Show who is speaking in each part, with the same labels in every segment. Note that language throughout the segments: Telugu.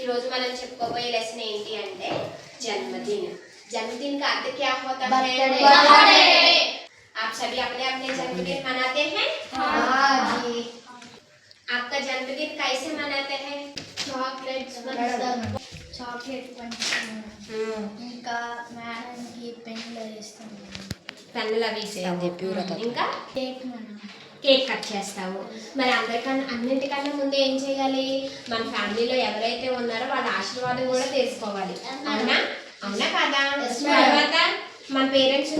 Speaker 1: रोज మనం చెప్పుకోబోయే లెసన్ ఏంటి అంటే जन्मदिन। जन्मदिन का अर्थ क्या होता है? बर्थडे। आप सभी अपने अपने जन्मदिन मनाते हैं? हाँ जी। आपका जन्मदिन कैसे मनाते हैं? चॉकलेट्स
Speaker 2: ఇంకా మేడంకి పెన్నులు ఇస్తాం
Speaker 1: పెన్నులు అవి ఇస్తాము ఇంకా కేక్ కట్ చేస్తాము మరి అన్నింటికన్నా ముందు ఏం చేయాలి మన ఫ్యామిలీలో ఎవరైతే ఉన్నారో వాళ్ళ ఆశీర్వాదం కూడా తీసుకోవాలి అవునా అవునా కాదా తర్వాత మన పేరెంట్స్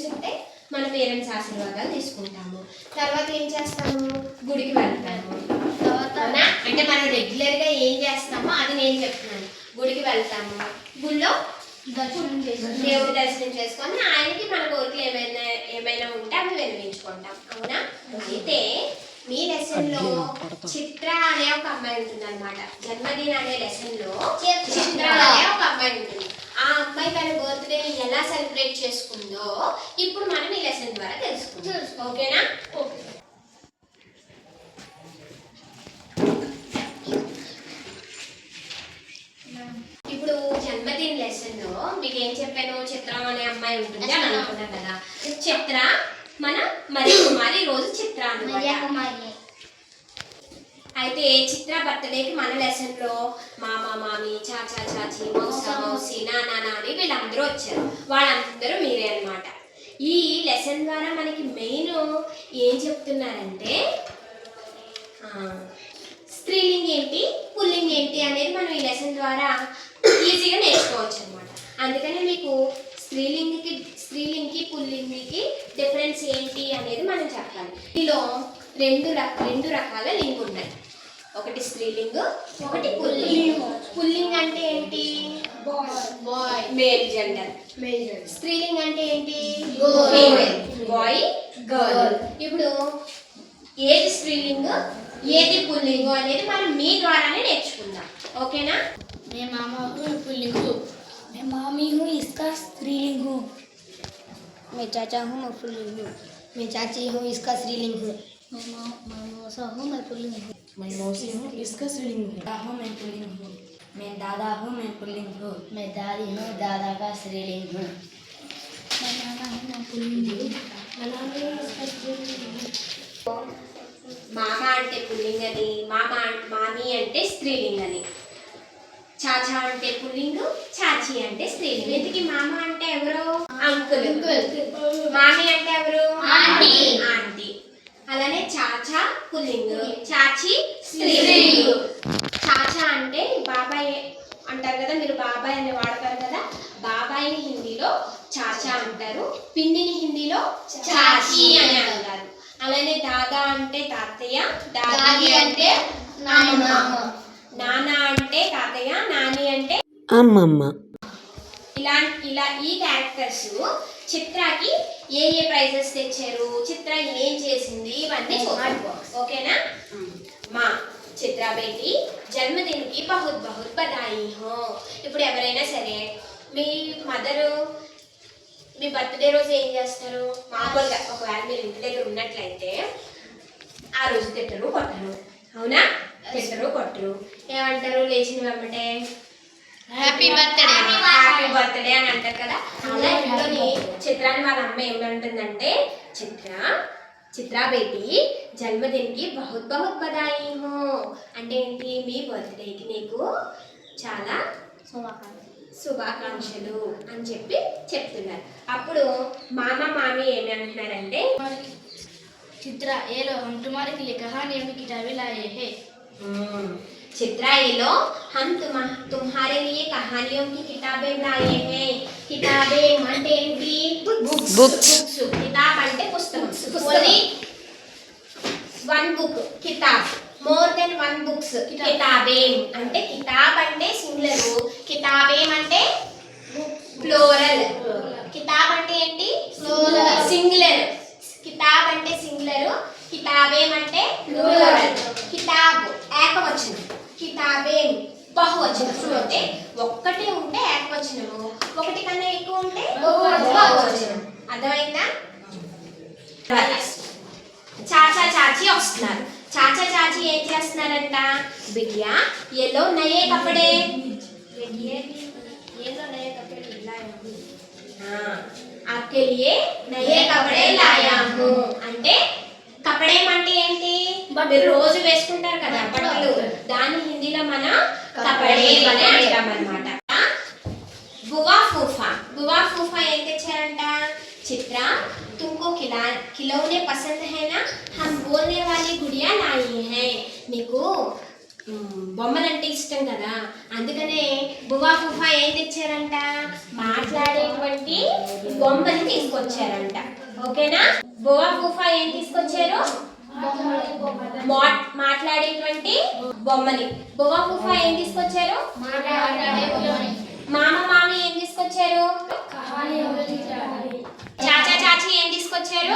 Speaker 1: ఉంటే మన పేరెంట్స్ ఆశీర్వాదాలు తీసుకుంటాము తర్వాత ఏం చేస్తాము గుడికి వెళ్తాము అవునా అంటే మనం రెగ్యులర్గా ఏం చేస్తామో అది నేను చెప్తున్నాను గుడికి వెళ్తాము గుళ్ళో దేవుడి దర్శనం చేసుకొని ఆయనకి మన కోరికలు ఏమైనా ఉంటే అవి వినిపించుకుంటాం అవునా అయితే మీ లెసన్ లో చిత్ర అనే ఒక అమ్మాయి ఉంటుంది అనమాట జన్మదిన అనే లెసన్ లో చిత్ర అనే ఒక అమ్మాయి ఉంటుంది ఆ అమ్మాయి తన బర్త్డేని ఎలా సెలబ్రేట్ చేసుకుందో ఇప్పుడు మనం ఈ లెసన్ ద్వారా తెలుసుకుందాం ఓకేనా ఓకే ఇప్పుడు జన్మదిన లెసన్ లో మీకు ఏం చెప్పాను చిత్ర అనే అమ్మాయి ఉంటుంది అని అనుకున్నాను కదా చిత్ర మన మరి కుమారి రోజు చిత్ర అన్నమాట అయితే చిత్ర బర్త్డేకి మన లెసన్ లో మామ మామి చాచా చాచి మౌసా మౌసి నానా నాని వీళ్ళందరూ వచ్చారు వాళ్ళందరూ మీరే అన్నమాట ఈ లెసన్ ద్వారా మనకి మెయిన్ ఏం చెప్తున్నారంటే స్త్రీలింగ్ ఏంటి పుల్లింగ్ ఏంటి అనేది మనం ఈ లెసన్ ద్వారా ఈజీగా నేర్చుకోవచ్చు అనమాట అందుకని మీకు స్త్రీలింగ్కి పుల్లింగ్కి డిఫరెన్స్ ఏంటి అనేది మనం చెప్పాలి దీనిలో రెండు రకాల లింగ్ ఉన్నాయి ఒకటి స్త్రీలింగ్ ఒకటి పుల్లింగ్ పుల్లింగ్ అంటే ఏంటి బాయ్ మేల్ జెండర్ స్త్రీలింగ్ అంటే ఏంటి ఫీమేల్ బాయ్ గర్ల్ ఇప్పుడు ఏది స్త్రీలింగ్ ఏది పుల్లింగ్ అనేది మనం మీ ద్వారానే నేర్చుకుందాం ఓకేనా
Speaker 2: मैं मामा हूँ पुल्लिंग हूँ मैं मामी हूँ इसका स्त्रीलिंग हूँ मैं चाचा हूँ मैं पुल्लिंग हूँ मैं चाची हूँ इसका स्त्रीलिंग हूँ मैं मौसा हूँ मैं पुल्लिंग हूँ
Speaker 3: मैं मौसी हूँ इसका स्त्रीलिंग हूँ
Speaker 2: मैं पुल्लिंग हूँ मैं दादा हूँ मैं पुल्लिंग हूँ मैं दादी हूँ दादा का स्त्रीलिंग हूँ मैं नाना हूँ मैं पुल्लिंग हूँ मैं नानी हूँ इसका स्त्रीलिंग हूँ
Speaker 1: మామ అంటే పుల్లింగ్ అని మామి అంటే స్త్రీలింగ్ అని చాచా అంటే పుల్లింగ్ చాచి అంటే స్త్రీలింగ్ ఇంతకీ మామ అంటే ఎవరు అంకుల్ మామి అంటే ఎవరు ఆంటీ అలానే చాచా పుల్లింగ్ చాచి స్త్రీలింగ్ చాచా అంటే బాబాయ్ అంటారు కదా మీరు బాబాయ్ అని వాడతారు కదా బాబాయ్ని హిందీలో చాచా అంటారు పిన్నిని హిందీలో చాచి అని అంటారు అలానే దాదా అంటే తాతయ్య దాది అంటే నాన్న అంటే తాతయ్య నాని అంటే
Speaker 3: అమ్మమ్మ
Speaker 1: ఇలా ఈ క్యారెక్టర్స్ చిత్రకి ఏ ప్రైజెస్ తెచ్చారు చిత్ర ఏం చేసింది ఇవన్నీ చూద్దాం ఓకేనా మా చిత్ర బేటీ జన్మదిన్ కి బహుత్ బహుత్ బధాయి హో ఇప్పుడు ఎవరైనా సరే మీ మదరు మీ బర్త్డే రోజు ఏం చేస్తారు మామూలుగా ఒకవేళ మీరు ఇంటి దగ్గర ఉన్నట్లయితే ఆ రోజు తిట్టరు కొట్టరు అవునా తిట్టరు కొట్టరు ఏమంటారు లేచిన వెంబటే హ్యాపీ బర్త్డే అని అంటారు కదా అలా ఇంట్లోని చిత్రాన్ని వాళ్ళ అమ్మ ఏమంటుందంటే చిత్రా బేటీ జన్మదిన్కి బహుత్ బహుత్ బధాయి హో అంటే ఏంటి మీ బర్త్డేకి నీకు చాలా శుభాకాంక్షలు అని చెప్పి చెప్తున్నారు అప్పుడు మామ మామి ఏమి అంటున్నారంటే
Speaker 2: चित्रा ये लो हम तुम्हारे लिए कहानियों की किताबें लाए हैं
Speaker 1: चित्रा ये लो हम तुम्हारे लिए कहानियों की किताबें लाए हैं किताबें అంటే ఏంటి బుక్స్ కితాబ్ అంటే పుస్తకం ఓన్లీ వన్ బుక్ కితాబ్ మోర్ దెన్ వన్ బుక్స్ కితాబేం అంటే కితాబ్ అంటే సింగులర్ కితాబేం అంటే ప్లూరల్ కితాబ్ అంటే ఏంటి సింగులర్ కితాబ్ అంటే సింగులర్ కితాబేం అంటే ప్లూరల్ కితాబ్ ఏకవచనం కితాబేం బహువచనం అంటే ఒక్కటే ఉంటే ఏకవచనము ఒకటి కన్నా ఎక్కువ ఉంటే బహువచనం అర్థమైందా చాచా చాచి వస్తున్నారు చాచా చాచి ఏం చేస్తున్నారంట? బిటియా ఎల్లో నయే కపడే, ये तो नए कपड़े लाया हूँ. हाँ, आपके लिए नए कपड़े लाया हूँ. అంటే కపడే అంటే ఏంటి? మీరు రోజు వేసుకుంటారు కదా బట్టలు, దాని హిందీలో మనం కపడే అని అంటాం అన్నమాట. बुआ फूफा ఏం తెచ్చారంట? చిత్ర तुमको खिलौने पसंद है ना, हम बोलने वाली गुड़िया लाई हैं. నీకు బొమ్మలంటే ఇష్టం కదా, అందుకనే బువా ఫుఫా ఏం తెచ్చారంట? మాట్లాడేటువంటి బొమ్మని తీసుకొచ్చారంట. ఓకేనా? బువా ఫుఫా ఏం తీసుకొచ్చారు? మాట్లాడేటువంటి బొమ్మని. బువా ఫుఫా ఏం తీసుకొచ్చారు? మామ మామి ఏం తీసుకొచ్చారు? చాచా చాచి ఏం తీసుకొచ్చారు?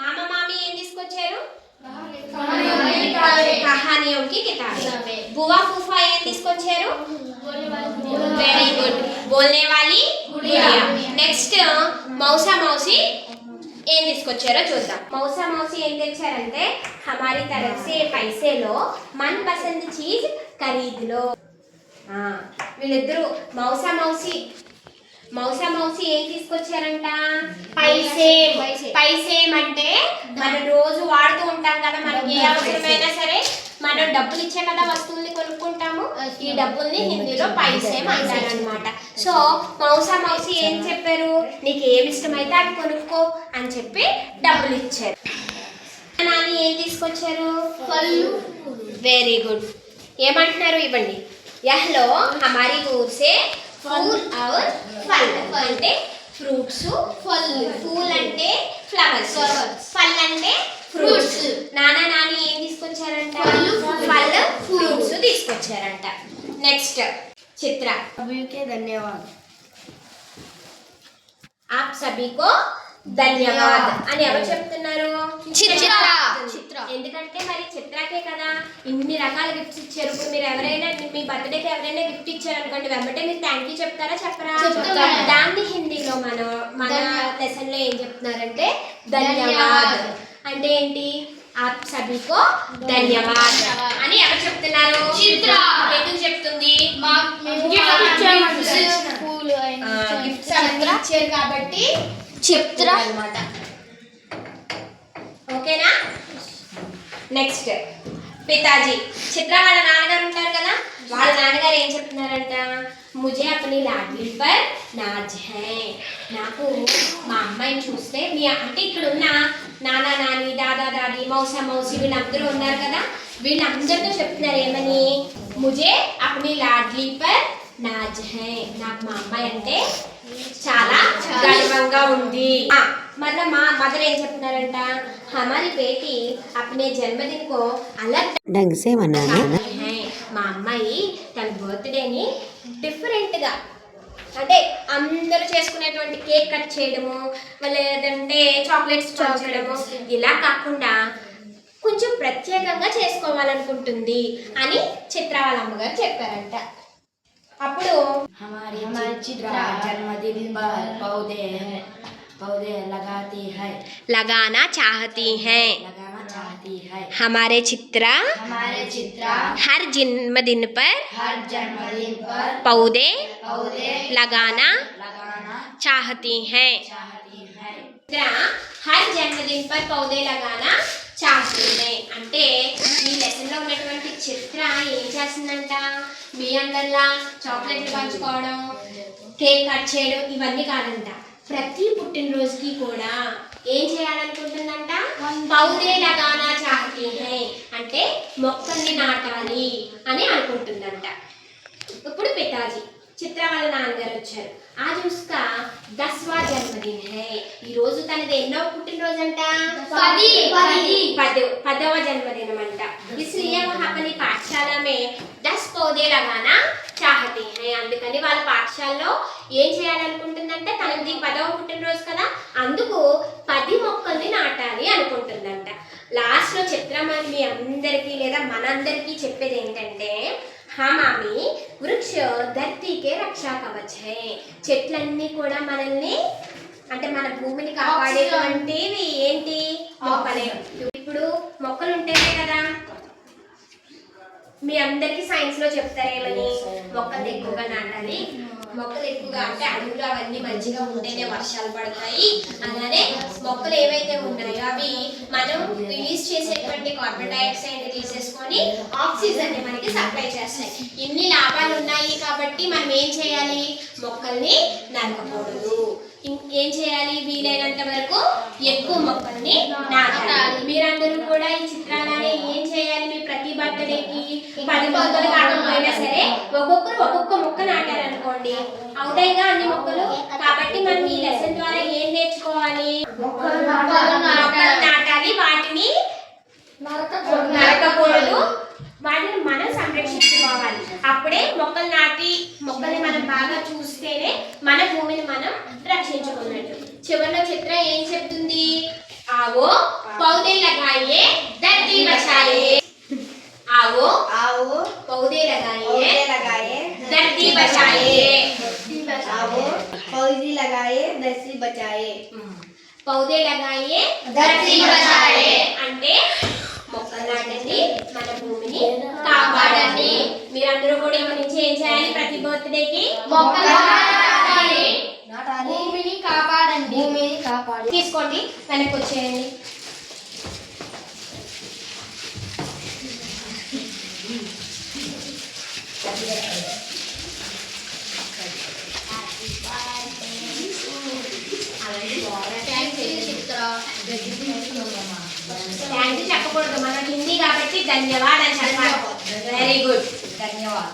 Speaker 1: మామ మామి ఏం తీసుకొచ్చారు? कहानियों की किताबें. बुआ फूफा ఏం తీసుకొచ్చారు? వెరీ గుడ్, बोलने वाली गुड़िया. నెక్స్ట్ మౌసా మౌసి ఏం తీసుకొచ్చారో చూద్దాం. మౌసా మౌసి ఏం తెచ్చారంటే हमारी तरफ से पैसे लो, मन पसंद चीज खरीद लो. వీళ్ళిద్దరూ మౌసా మౌసి ఏం తీసుకొచ్చారంట? పైసేం అంటే మనం రోజు వాడుతూ ఉంటాం కదా, మనకి ఏ అవసరమైనా సరే మనం డబ్బులు ఇచ్చే కదా వస్తువుల్ని కొనుక్కుంటాము. ఈ డబ్బుల్ని హిందీలో పైసేం అంటారనమాట. సో మౌసి ఏం చెప్పారు? నీకు ఏమి ఇష్టమైతే అది కొనుక్కో అని చెప్పి డబ్బులు ఇచ్చారు. నాని ఏం తీసుకొచ్చారు? Very good. ఏమంటున్నారు? ఇవ్వండి. యహ్లో హమారీ ఊర్ సే फूल और फल అంటే ఫ్రూట్స్, ఫూల్ అంటే ఫ్లవర్స్, ఫల్ అంటే ఫ్రూట్స్. నానా నాని ఏం తీసుకొచ్చారంట? ఫల్ ఫ్రూట్స్ తీసుకొచ్చారంట. నెక్స్ట్ చిత్ర.
Speaker 2: सभी के धन्यवाद.
Speaker 1: आप सभी को ధన్యవాద్ అని ఎవరు చెప్తున్నారు? చిత్ర. ఎందుకంటే మరి చిత్రకే కదా ఇన్ని రకాల గిఫ్ట్స్ ఇచ్చారు. ఇప్పుడు మీరు ఎవరైనా మీ బర్త్డేకి ఎవరైనా గిఫ్ట్ ఇచ్చారు అనుకోండి, వెంబటే మీరు థ్యాంక్ యూ చెప్తారా చెప్పరా? దాన్ని హిందీలో మన లెసన్ లో ఏం చెప్తున్నారంటే ధన్యవాద్. అంటే ఏంటి? ఆప్ సభీకో ధన్యవాద్ అని ఎవరు చెప్తున్నారు? చిత్ర. ఎందుకు చెప్తుంది? గిఫ్ట్స్ ఇచ్చారు కాబట్టి చిత్ర అన్నమాట. ఓకేనా? నెక్స్ట్ పితాజీ. చిత్ర వాళ్ళ నాన్నగారు ఉంటారు కదా, వాళ్ళ నాన్నగారు ఏం చెప్తున్నారంట? ముజే అప్నీ లాడ్లీ పర్ నాజ్ హై. నాకు మా అమ్మాయిని చూస్తే మీ అంటే ఇక్కడ ఉన్న నానా నాని, దాదా దాది, మౌసా మౌసి వీళ్ళందరూ ఉన్నారు కదా, వీళ్ళందరితో చెప్తున్నారు ఏమని? ముజే అప్నీ లాడ్లీ పర్ నాజ్ హై. నాకు మా అమ్మాయి అంటే చాలా గర్వంగా ఉంది. मतलब माँ मदर ఏం చెప్తున్నారంట? हमारी बेटी अपने जन्मदिन को अलग
Speaker 3: ढंग से मनाना
Speaker 1: है. మా అమ్మాయి తన బర్త్డేని డిఫరెంట్ గా, అంటే అందరూ చేసుకునేటువంటి కేక్ కట్ చేయడము, లేదంటే చాక్లెట్స్ పంచడము, ఇలా కాకుండా కొంచెం ప్రత్యేకంగా చేసుకోవాలనుకుంటుంది అని చిత్ర వాళ్ళ అమ్మగారు చెప్పారంట. అప్పుడు
Speaker 2: हमारी चित्रा जन्मदिन पर पौधे
Speaker 1: लगाना चाहती है. हमारे चित्रा हर जन्मदिन पर पौधे लगाना चाहती है. चित्रा हर जन्मदिन पर पौधे लगाना चाहती है. అంటే ఈ లెసన్ లో ఉన్నటువంటి చిత్ర ఏం చేస్తుందంట? మీ అందరిలా చాక్లెట్లు పంచుకోవడం, కేక్ కట్ చేయడం ఇవన్నీ కాదంట, ప్రతి పుట్టినరోజుకి కూడా ఏం చేయాలనుకుంటుందంట? పౌదే లగానా చాహతీ హై అంటే మొక్కల్ని నాటాలి అని అనుకుంటుందంట. ఇప్పుడు పితాజీ చిత్ర వాళ్ళ నాన్నగారు వచ్చారు. आज उसका 10वां जन्मदिन है. ఈ రోజు తనది ఎన్నో పుట్టినరోజు అంట? 10వ జన్మదినం అంట. इसलिए वह अपनी पाठशाला में 10 पौधे लगाना चाहती है. అందుకని వాళ్ళ పాఠశాలలో ఏం చేయాలనుకుంటుందంటే, తనది 10వ పుట్టినరోజు కదా, అందుకు 10 మొక్కల్ని నాటాలి అనుకుంటుందంట. లాస్ట్ లో చిత్రమని మీ అందరికీ లేదా మనందరికీ చెప్పేది ఏంటంటే, మామి వృక్ష ధర్తీకే రక్షా కవచ్ హై. చెట్లన్నీ కూడా మనల్ని అంటే మన భూమిని కాపాడేటువంటివి ఏంటి? మొక్కలే. ఇప్పుడు మొక్కలు ఉంటేనే కదా మీ అందరికి సైన్స్ లో చెప్తారేమని మొక్కలు ఎక్కువగా నాటాలి, మొక్కలు ఎక్కువగా అంటే అడవులు అవన్నీ మంచిగా ఉంటేనే వర్షాలు పడతాయి. అలానే మొక్కలు ఏవైతే ఉన్నాయో అవి మనం రిలీజ్ చేసేటువంటి కార్బన్ డైఆక్సైడ్ తీసేసుకొని ఆక్సిజన్ ని మనకి సప్లై చేస్తాయి. ఇన్ని లాభాలు ఉన్నాయి కాబట్టి మనం ఏం చేయాలి, మొక్కల్ని నరకకూడదు. ఏం చేయాలి, వీలైనంత వరకు ఎక్కువ మొక్కల్ని నాటాలి. మీరందరూ కూడా ఈ చిత్రాలనే ఏం చేయాలి, మీ ప్రతి బర్త్డేకి 10 మొక్కలు కాకపోయినా సరే ఒక్కొక్కరు ఒక్కొక్క మొక్క నాటారనుకోండి, అవుతాయిగా అన్ని మొక్కలు. కాబట్టి మనం ఈ లెసన్ ద్వారా ఏం నేర్చుకోవాలి, మొక్కలు నాటాలి, వాటిని నరకకూడదు, వాటిని మనం సంరక్షించుకోవాలి. అప్పుడే మొక్కలు నాటి మొక్కల్ని మనం బాగా చూస్తేనే మన భూమిని మనం రక్షించుకున్నట్టు. చివరిలో చిత్రం ఏం చెప్తుంది, ఆవో పౌదే లగాయే ధరతీ బచాయే, ఆవో పౌదే లగాయే ధరతీ బచాయే,
Speaker 2: आओ पौधे लगाए धरती बचाए.
Speaker 1: పౌదే లగాయే ధరతీ బచాయే అంటే మొక్కలు నాటండి, మన భూమిని కాపాడండి. మీరందరూ కూడా ఇక నుంచి ఏం చేయాలి, ప్రతి బర్త్డేకి మొక్కలు నాటాలి, భూమిని కాపాడండి. తీసుకోండి, వెనక్కి వచ్చేయండి. థ్యాంక్ యూ చెప్పకూడదు, మనం హిందీ కాబట్టి ధన్యవాద్ అని చెప్పాలి. Very good, ధన్యవాద్.